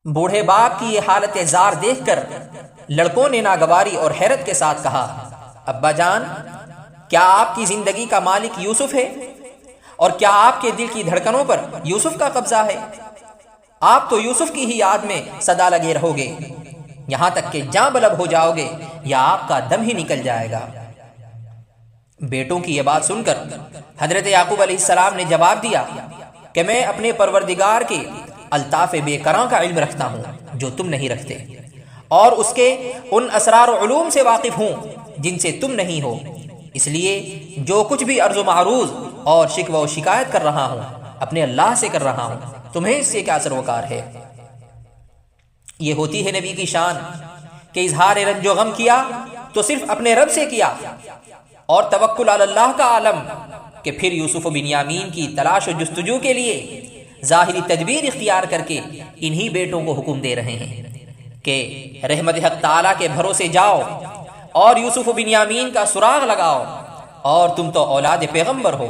بوڑھے باپ کی یہ حالت زار دیکھ کر لڑکوں نے ناگواری اور حیرت کے ساتھ کہا، ابا جان، کیا آپ کی زندگی کا مالک یوسف ہے؟ اور کیا آپ کے دل کی دھڑکنوں پر یوسف کا قبضہ ہے؟ آپ تو یوسف کی ہی یاد میں سدا لگے رہو گے، یہاں تک کہ جاں بلب ہو جاؤ گے یا آپ کا دم ہی نکل جائے گا۔ بیٹوں کی یہ بات سن کر حضرت یعقوب علیہ السلام نے جواب دیا کہ میں اپنے پروردگار کے الطاف بے کراں کا علم رکھتا ہوں جو تم نہیں رکھتے، اور اس کے ان اسرار و علوم سے واقف ہوں جن سے تم نہیں ہو، اس لیے جو کچھ بھی عرض و معروض اور شکوہ و شکایت کر رہا ہوں اپنے اللہ سے کر رہا ہوں، تمہیں اس سے کیا سروکار ہے؟ یہ ہوتی ہے نبی کی شان کہ اظہار رنج و غم کیا تو صرف اپنے رب سے کیا، اور توکل علی اللہ کا عالم کہ پھر یوسف و بنیامین کی تلاش و جستجو کے لیے ظاہری تدبیر اختیار کر کے انہی بیٹوں کو حکم دے رہے ہیں کہ رحمت حق تعالیٰ کے بھروسے جاؤ اور یوسف و بنیامین کا سراغ لگاؤ، اور تم تو اولاد پیغمبر ہو،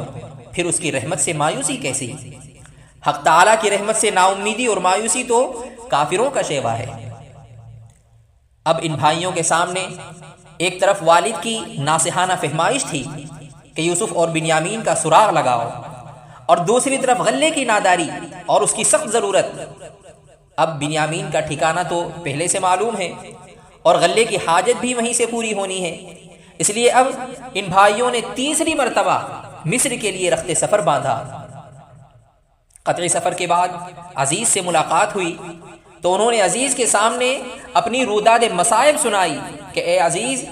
پھر اس کی رحمت سے مایوسی کیسی؟ حق تعالیٰ کی رحمت سے نا امیدی اور مایوسی تو کافروں کا شیوا ہے۔ اب ان بھائیوں کے سامنے ایک طرف والد کی ناصحانہ فہمائش تھی کہ یوسف اور بنیامین کا سراغ لگاؤ، اور دوسری طرف غلے کی ناداری اور اس کی سخت ضرورت۔ اب بنیامین کا ٹھکانہ تو پہلے سے معلوم ہے، اور غلے کی حاجت بھی وہیں سے پوری ہونی ہے، اس لیے اب ان بھائیوں نے تیسری مرتبہ مصر کے لیے رخت سفر باندھا۔ قطع سفر کے بعد عزیز سے ملاقات ہوئی تو انہوں نے عزیز کے سامنے اپنی روداد مصائب سنائی کہ اے عزیز،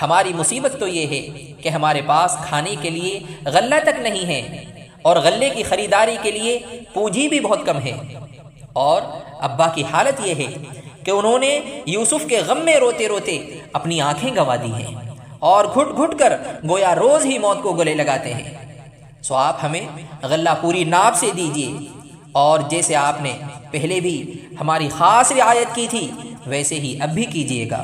ہماری مصیبت تو یہ ہے کہ ہمارے پاس کھانے کے لیے غلہ تک نہیں ہے، اور غلے کی خریداری کے لیے پونجی بھی بہت کم ہے، اور ابا کی حالت یہ ہے کہ انہوں نے یوسف کے غم میں روتے روتے اپنی آنکھیں گنوا دی ہیں، اور گھٹ گھٹ کر گویا روز ہی موت کو گلے لگاتے ہیں، سو آپ ہمیں غلہ پوری ناب سے دیجیے، اور جیسے آپ نے پہلے بھی ہماری خاص رعایت کی تھی ویسے ہی اب بھی کیجیے گا۔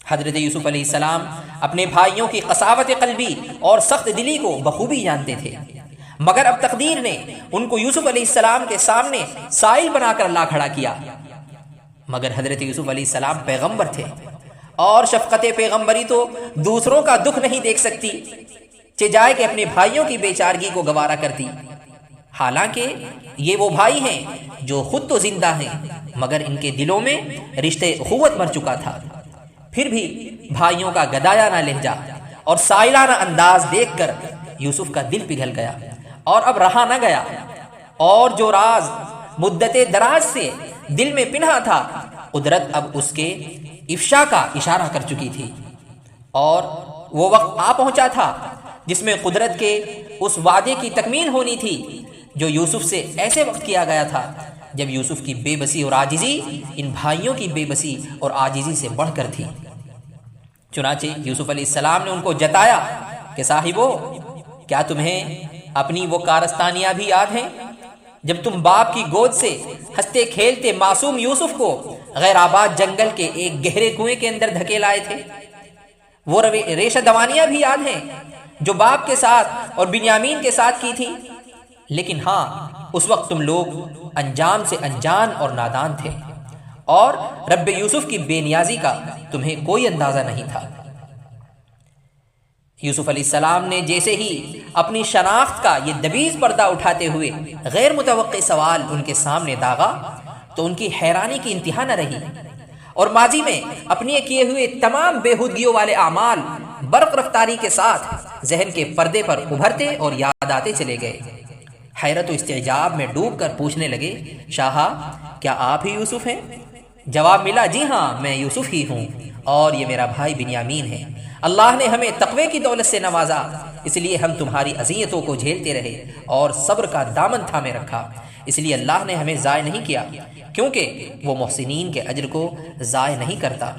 حضرت یوسف علیہ السلام اپنے بھائیوں کی قساوت قلبی اور سخت دلی کو بخوبی جانتے تھے، مگر اب تقدیر نے ان کو یوسف علیہ السلام کے سامنے سائل بنا کر لا کھڑا کیا۔ مگر حضرت یوسف علیہ السلام پیغمبر تھے، اور شفقت پیغمبری تو دوسروں کا دکھ نہیں دیکھ سکتی، جائے کہ اپنے بھائیوں کی بیچارگی کو گوارا کرتی۔ حالانکہ یہ وہ بھائی ہیں جو خود تو زندہ ہیں مگر ان کے دلوں میں رشتے اخوت مر چکا تھا، پھر بھی بھائیوں کا گدایانہ لہجہ اور سائلانہ انداز دیکھ کر یوسف کا دل پگھل گیا، اور اب رہا نہ گیا، اور جو راز مدت دراز سے دل میں پنہا تھا قدرت اب اس کے افشا کا اشارہ کر چکی تھی، اور وہ وقت آ پہنچا تھا جس میں قدرت کے اس وعدے کی تکمیل ہونی تھی جو یوسف سے ایسے وقت کیا گیا تھا جب یوسف کی بے بسی اور عاجزی ان بھائیوں کی بے بسی اور عاجزی سے بڑھ کر تھی۔ چنانچہ یوسف علیہ السلام نے ان کو جتایا کہ صاحبو، کیا تمہیں اپنی وہ کارستانیاں بھی یاد ہیں جب تم باپ کی گود سے ہنستے کھیلتے معصوم یوسف کو غیر آباد جنگل کے ایک گہرے کنویں کے اندر دھکیل آئے تھے؟ وہ ریشہ دوانیاں بھی یاد ہیں جو باپ کے ساتھ اور بنیامین کے ساتھ کی تھی؟ لیکن ہاں، اس وقت تم لوگ انجام سے انجان اور نادان تھے، اور رب یوسف کی بے نیازی کا تمہیں کوئی اندازہ نہیں تھا۔ یوسف علیہ السلام نے جیسے ہی اپنی شناخت کا یہ دبیز پردہ اٹھاتے ہوئے غیر متوقع سوال ان کے سامنے داغا تو ان کی حیرانی کی انتہا نہ رہی، اور ماضی میں اپنے کیے ہوئے تمام بےہودگیوں والے اعمال برق رفتاری کے ساتھ ذہن کے پردے پر ابھرتے اور یاد آتے چلے گئے۔ حیرت و استعجاب میں ڈوب کر پوچھنے لگے، شاہا، کیا آپ ہی یوسف ہیں؟ جواب ملا، جی ہاں، میں یوسف ہی ہوں، اور یہ میرا بھائی بنیامین ہے۔ اللہ نے ہمیں تقوی کی دولت سے نوازا، اس لیے ہم تمہاری اذیتوں کو جھیلتے رہے اور صبر کا دامن تھامے رکھا، اس لیے اللہ نے ہمیں ضائع نہیں کیا، کیونکہ وہ محسنین کے اجر کو ضائع نہیں کرتا۔